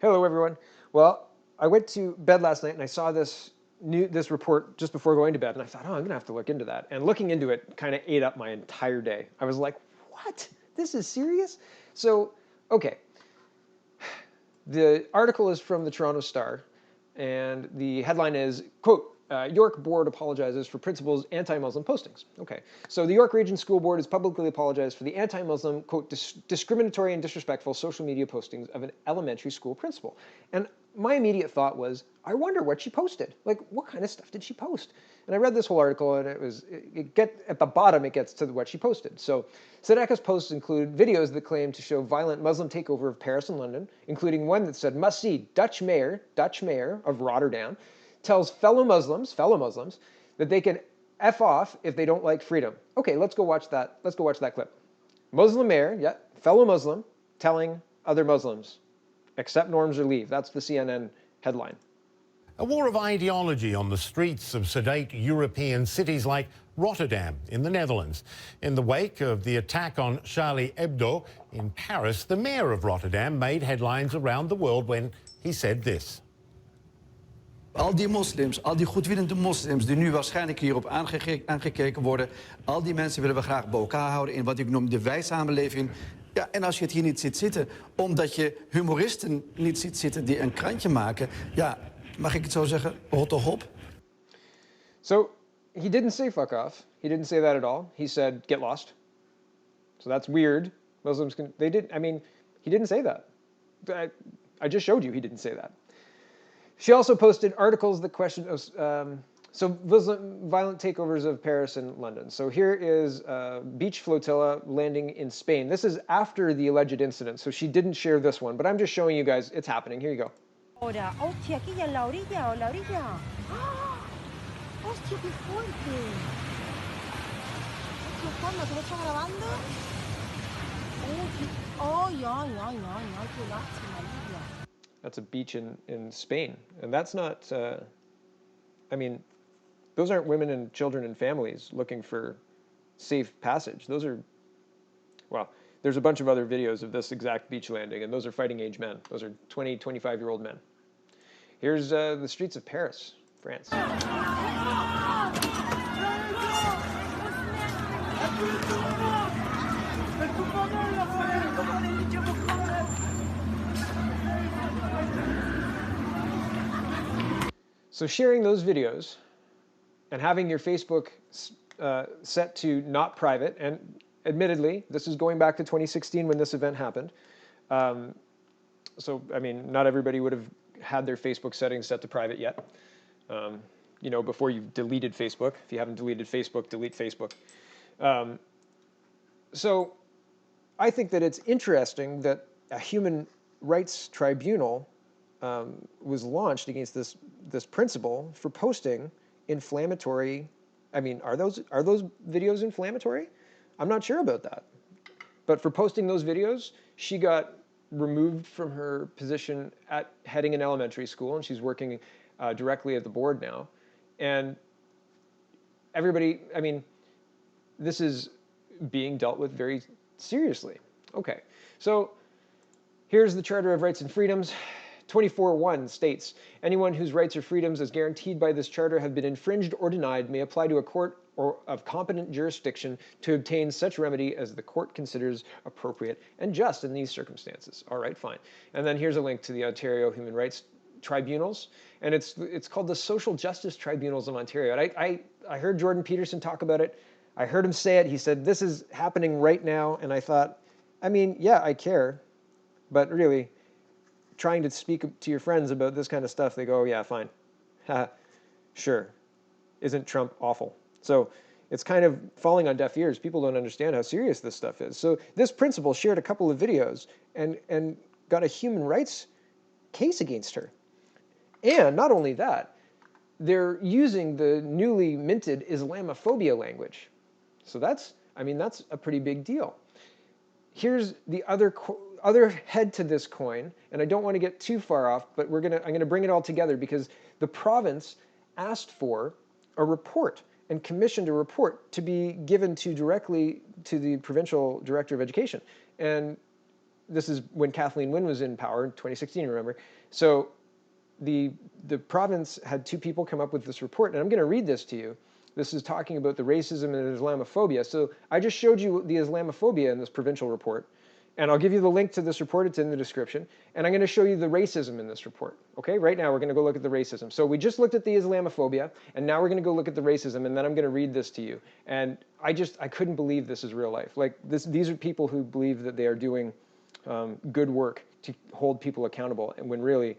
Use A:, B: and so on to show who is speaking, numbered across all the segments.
A: Hello, everyone. Well, I went to bed last night and I saw this report just before going to bed, and I thought, oh, I'm going to have to look into that. And looking into it kind of ate up my entire day. I was like, what? This is serious? So, okay. The article is from the Toronto Star, and the headline is, quote, York Board apologizes for principal's anti-Muslim postings. Okay, so the York Region School Board has publicly apologized for the anti-Muslim, quote, discriminatory and disrespectful social media postings of an elementary school principal. And my immediate thought was, I wonder what she posted. Like, what kind of stuff did she post? And I read this whole article, and at the bottom, it gets to what she posted. So Sadeka's posts include videos that claim to show violent Muslim takeover of Paris and London, including one that said, must see Dutch mayor of Rotterdam, tells fellow Muslims, that they can F off if they don't like freedom. Okay, let's go watch that. Let's go watch that clip. Muslim mayor, yeah, fellow Muslim, telling other Muslims, accept norms or leave. That's the CNN headline.
B: A war of ideology on the streets of sedate European cities like Rotterdam in the Netherlands. In the wake of the attack on Charlie Hebdo in Paris, the mayor of Rotterdam made headlines around the world when he said this.
C: Al die moslims, al die goedwillende moslims die nu waarschijnlijk hierop aangekeken worden, al die mensen willen we graag bij elkaar houden in wat ik noem de wij-samenleving. Ja, en als je het hier niet ziet zitten, omdat je humoristen niet ziet zitten die een krantje maken, ja, mag ik het zo zeggen, rot op.
A: So he didn't say fuck off. He didn't say that at all. He said get lost. So that's weird. Muslims can, he didn't say that. I just showed you he didn't say that. She also posted articles that question violent takeovers of Paris and London. So here is a beach flotilla landing in Spain. This is after the alleged incident, so she didn't share this one, but I'm just showing you guys it's happening. Here you go.
D: Ahora, hostia, aquí ya en la orilla, o la orilla. ¡Ah! Hostia, qué fuerte. Hostia, ¿cuándo? ¿Te lo está grabando? Ay, ay, ay, ay, ay, qué lástima, Lidia.
A: That's a beach in Spain. And that's not, those aren't women and children and families looking for safe passage. Those are, well, there's a bunch of other videos of this exact beach landing, and those are fighting age men. Those are 20, 25-year-old men. Here's the streets of Paris, France. So sharing those videos and having your Facebook set to not private, and admittedly, this is going back to 2016 when this event happened. Not everybody would have had their Facebook settings set to private yet. Before you've deleted Facebook. If you haven't deleted Facebook, delete Facebook. So I think that it's interesting that a human rights tribunal was launched against this principal for posting inflammatory. Are those videos inflammatory? I'm not sure about that. But for posting those videos, she got removed from her position at heading an elementary school, and she's working directly at the board now. And everybody, this is being dealt with very seriously. Okay, so here's the Charter of Rights and Freedoms. 24.1 states, anyone whose rights or freedoms as guaranteed by this charter have been infringed or denied may apply to a court or of competent jurisdiction to obtain such remedy as the court considers appropriate and just in these circumstances. All right, fine. And then here's a link to the Ontario Human Rights Tribunals, and it's called the Social Justice Tribunals of Ontario. And I heard Jordan Peterson talk about it. I heard him say it. He said, this is happening right now. And I thought, yeah, I care, but really, trying to speak to your friends about this kind of stuff, they go, oh, yeah, fine. Sure. Isn't Trump awful? So it's kind of falling on deaf ears. People don't understand how serious this stuff is. So this principal shared a couple of videos and got a human rights case against her. And not only that, they're using the newly minted Islamophobia language. So that's a pretty big deal. Here's the other head to this coin, and I don't want to get too far off, but I'm going to bring it all together because the province asked for a report and commissioned a report to be given directly to the provincial director of education. And this is when Kathleen Wynne was in power in 2016, remember? So the province had 2 people come up with this report, and I'm going to read this to you. This is talking about the racism and Islamophobia. So I just showed you the Islamophobia in this provincial report, and I'll give you the link to this report. It's in the description. And I'm going to show you the racism in this report. Okay, right now we're going to go look at the racism. So we just looked at the Islamophobia, and now we're going to go look at the racism, and then I'm going to read this to you. And I couldn't believe this is real life. Like these are people who believe that they are doing good work to hold people accountable, and when really,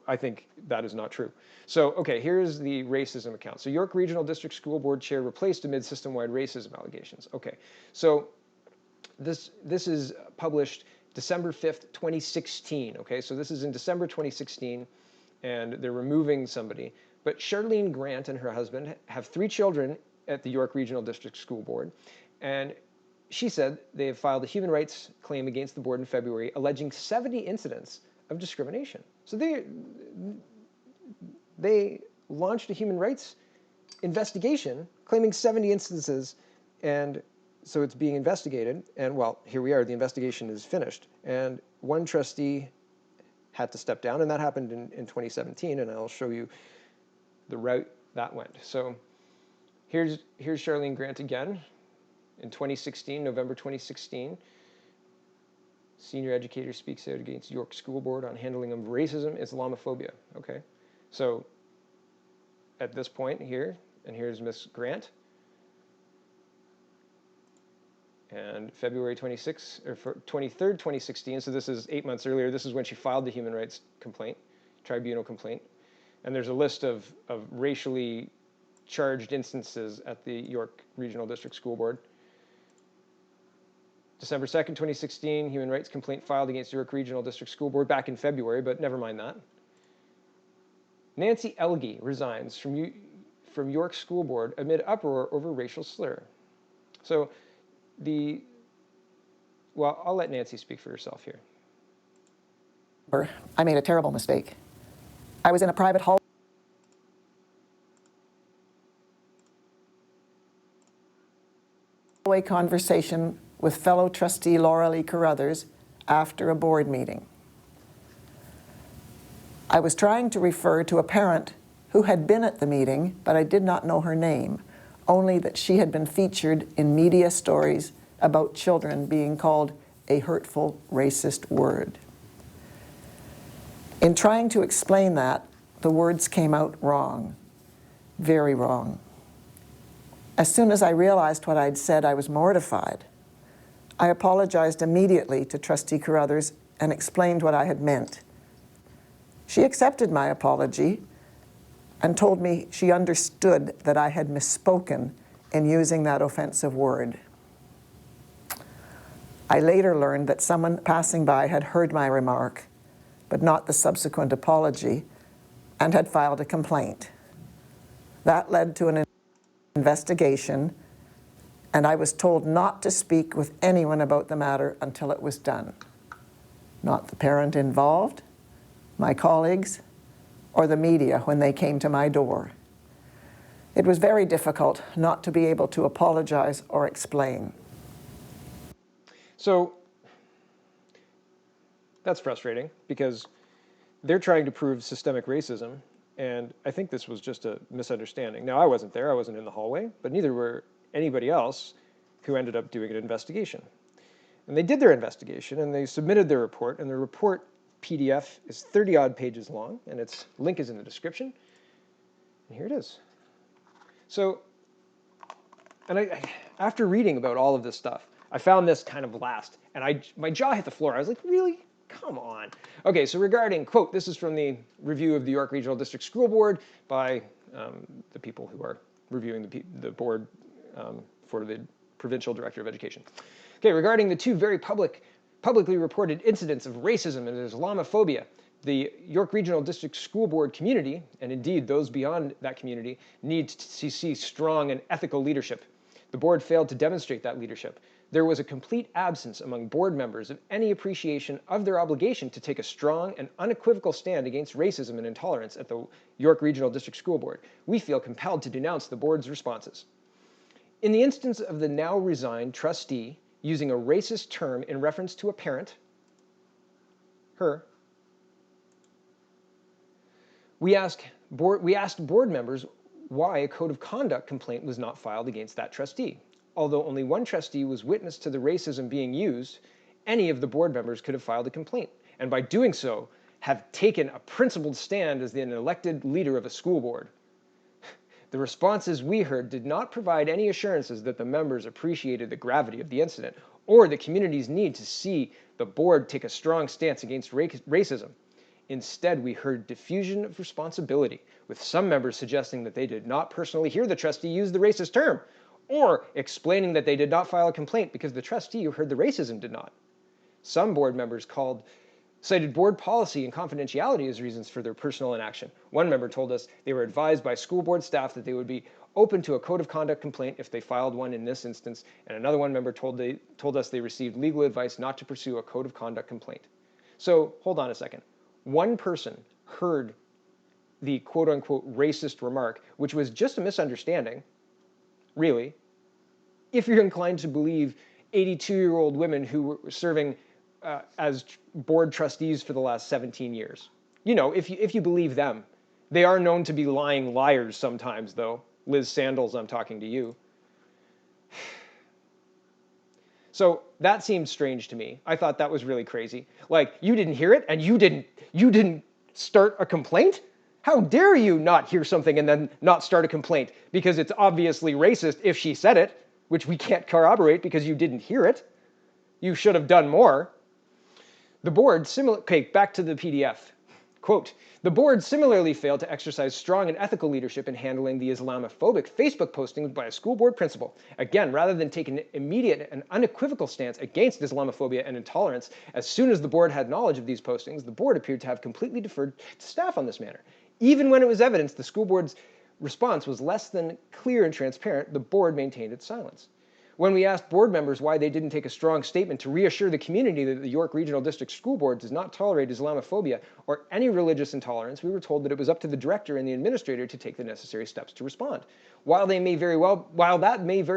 A: I think that is not true. So, okay, here's the racism account. So York Regional District School Board Chair replaced amid system-wide racism allegations. Okay, so this is published December 5th, 2016. Okay, so this is in December 2016, and they're removing somebody. But Charlene Grant and her husband have 3 children at the York Regional District School Board, and she said they have filed a human rights claim against the board in February, alleging 70 incidents of discrimination. So they launched a human rights investigation claiming 70 instances, and so it's being investigated. And well, here we are, the investigation is finished. And 1 trustee had to step down, and that happened in 2017, and I'll show you the route that went. So here's Charlene Grant again in 2016, November 2016. Senior educator speaks out against York School Board on handling of racism, Islamophobia. Okay, so at this point here, and here's Miss Grant. And February 23rd, 2016, so this is 8 months earlier, this is when she filed the human rights complaint, tribunal complaint. And there's a list of racially charged instances at the York Regional District School Board. December 2nd, 2016, human rights complaint filed against York Regional District School Board back in February, but never mind that. Nancy Elgie resigns from York School Board amid uproar over racial slur. So well, I'll let Nancy speak for herself here.
E: I made a terrible mistake. I was in a private hallway conversation with fellow trustee Laura Lee Carruthers after a board meeting. I was trying to refer to a parent who had been at the meeting, but I did not know her name, only that she had been featured in media stories about children being called a hurtful, racist word. In trying to explain that, the words came out wrong, very wrong. As soon as I realized what I'd said, I was mortified. I apologized immediately to Trustee Carruthers and explained what I had meant. She accepted my apology and told me she understood that I had misspoken in using that offensive word. I later learned that someone passing by had heard my remark, but not the subsequent apology, and had filed a complaint. That led to an investigation, and I was told not to speak with anyone about the matter until it was done. Not the parent involved, my colleagues, or the media when they came to my door. It was very difficult not to be able to apologize or explain.
A: So that's frustrating because they're trying to prove systemic racism, and I think this was just a misunderstanding. Now, I wasn't there, I wasn't in the hallway, but neither were anybody else who ended up doing an investigation. And they did their investigation, and they submitted their report, and the report PDF is 30-odd pages long, and its link is in the description. And here it is. So, and after reading about all of this stuff, I found this kind of last, and my jaw hit the floor. I was like, really? Come on. Okay, so regarding, quote, this is from the review of the York Regional District School Board by the people who are reviewing the board for the Provincial Director of Education. Okay, regarding the 2 very publicly reported incidents of racism and Islamophobia, the York Regional District School Board community, and indeed those beyond that community, need to see strong and ethical leadership. The board failed to demonstrate that leadership. There was a complete absence among board members of any appreciation of their obligation to take a strong and unequivocal stand against racism and intolerance at the York Regional District School Board. We feel compelled to denounce the board's responses. In the instance of the now resigned trustee using a racist term in reference to a parent, her. We asked board members why a code of conduct complaint was not filed against that trustee. Although only one trustee was witness to the racism being used, any of the board members could have filed a complaint, and by doing so, have taken a principled stand as an elected leader of a school board. The responses we heard did not provide any assurances that the members appreciated the gravity of the incident or the community's need to see the board take a strong stance against racism. Instead, we heard diffusion of responsibility, with some members suggesting that they did not personally hear the trustee use the racist term, or explaining that they did not file a complaint because the trustee who heard the racism did not. Some board members cited board policy and confidentiality as reasons for their personal inaction. One member told us they were advised by school board staff that they would be open to a code of conduct complaint if they filed one in this instance, and another one member told us they received legal advice not to pursue a code of conduct complaint. So, hold on a second. One person heard the quote-unquote racist remark, which was just a misunderstanding, really, if you're inclined to believe 82-year-old women who were serving as board trustees for the last 17 years. You know, if you believe them. They are known to be lying liars sometimes, though. Liz Sandals, I'm talking to you. So that seemed strange to me. I thought that was really crazy. Like, you didn't hear it and you didn't start a complaint? How dare you not hear something and then not start a complaint? Because it's obviously racist if she said it, which we can't corroborate because you didn't hear it. You should have done more. The board back to the PDF. Quote, the board similarly failed to exercise strong and ethical leadership in handling the Islamophobic Facebook postings by a school board principal. Again, rather than take an immediate and unequivocal stance against Islamophobia and intolerance, as soon as the board had knowledge of these postings, the board appeared to have completely deferred to staff on this matter. Even when it was evidence the school board's response was less than clear and transparent, the board maintained its silence. When we asked board members why they didn't take a strong statement to reassure the community that the York Regional District School Board does not tolerate Islamophobia or any religious intolerance, we were told that it was up to the director and the administrator to take the necessary steps to respond. While that may very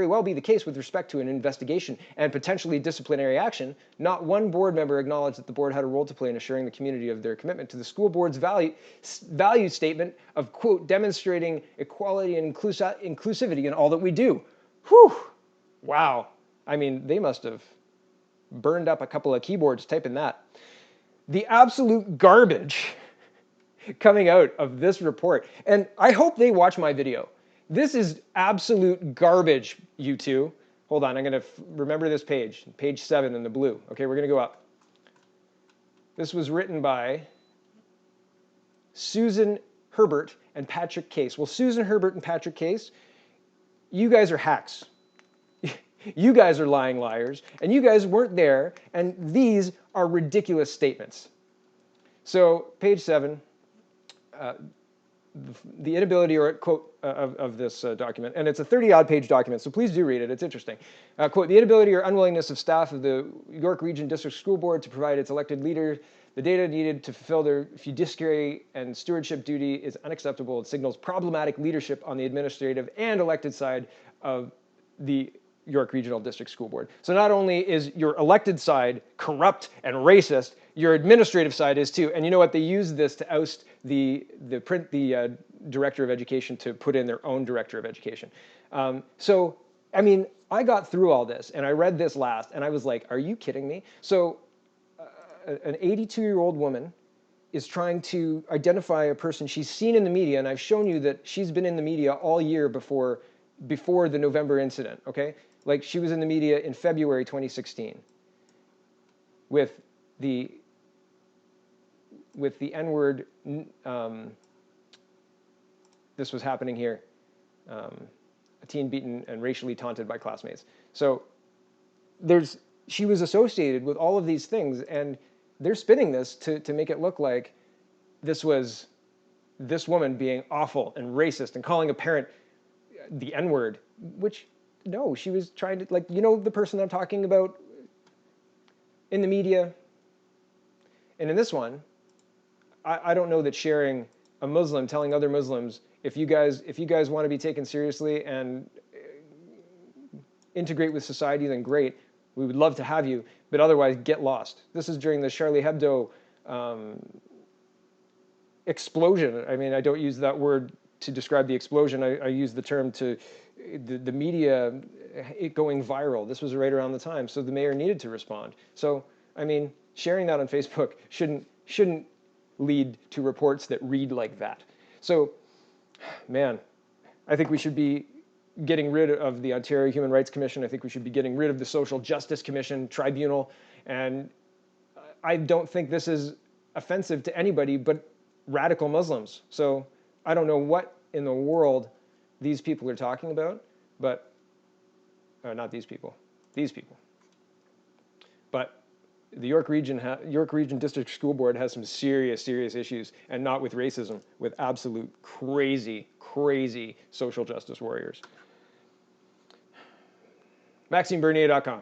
A: well be the case with respect to an investigation and potentially disciplinary action, not one board member acknowledged that the board had a role to play in assuring the community of their commitment to the school board's value statement of, quote, demonstrating equality and inclusivity in all that we do. Whew! Wow. I mean, they must have burned up a couple of keyboards typing that. The absolute garbage coming out of this report. And I hope they watch my video. This is absolute garbage, you two. Hold on, I'm going to remember this page. Page 7 in the blue. Okay, we're going to go up. This was written by Susan Herbert and Patrick Case. Well, Susan Herbert and Patrick Case, you guys are hacks. You guys are lying liars, and you guys weren't there, and these are ridiculous statements. So, page 7, the inability, or quote, of this document, and it's a 30-odd page document, so please do read it, it's interesting. Quote, the inability or unwillingness of staff of the York Region District School Board to provide its elected leader the data needed to fulfill their fiduciary and stewardship duty is unacceptable. It signals problematic leadership on the administrative and elected side of the York Regional District School Board. So not only is your elected side corrupt and racist, your administrative side is too. And you know what? They use this to oust the director of education to put in their own director of education. So, I mean, I got through all this and I read this last and I was like, are you kidding me? So an 82-year-old woman is trying to identify a person she's seen in the media, and I've shown you that she's been in the media all year before the November incident, okay? Like, she was in the media in February 2016 with the N-word, this was happening here, a teen beaten and racially taunted by classmates. So she was associated with all of these things, and they're spinning this to make it look like this was this woman being awful and racist and calling a parent the N-word, which, no, she was trying to, like, you know the person I'm talking about in the media? And in this one, I don't know that sharing a Muslim telling other Muslims, if you guys want to be taken seriously and integrate with society, then great, we would love to have you, but otherwise get lost. This is during the Charlie Hebdo explosion. I mean, I don't use that word to describe the explosion. I use the term to the media, it going viral. This was right around the time, so the mayor needed to respond. So, I mean, sharing that on Facebook shouldn't lead to reports that read like that. So, man, I think we should be getting rid of the Ontario Human Rights Commission. I think we should be getting rid of the Social Justice Commission, Tribunal, and I don't think this is offensive to anybody but radical Muslims. So I don't know what in the world these people are talking about, but not these people, But the York Region District School Board has some serious issues, and not with racism, with absolute crazy social justice warriors. MaximeBernier.com.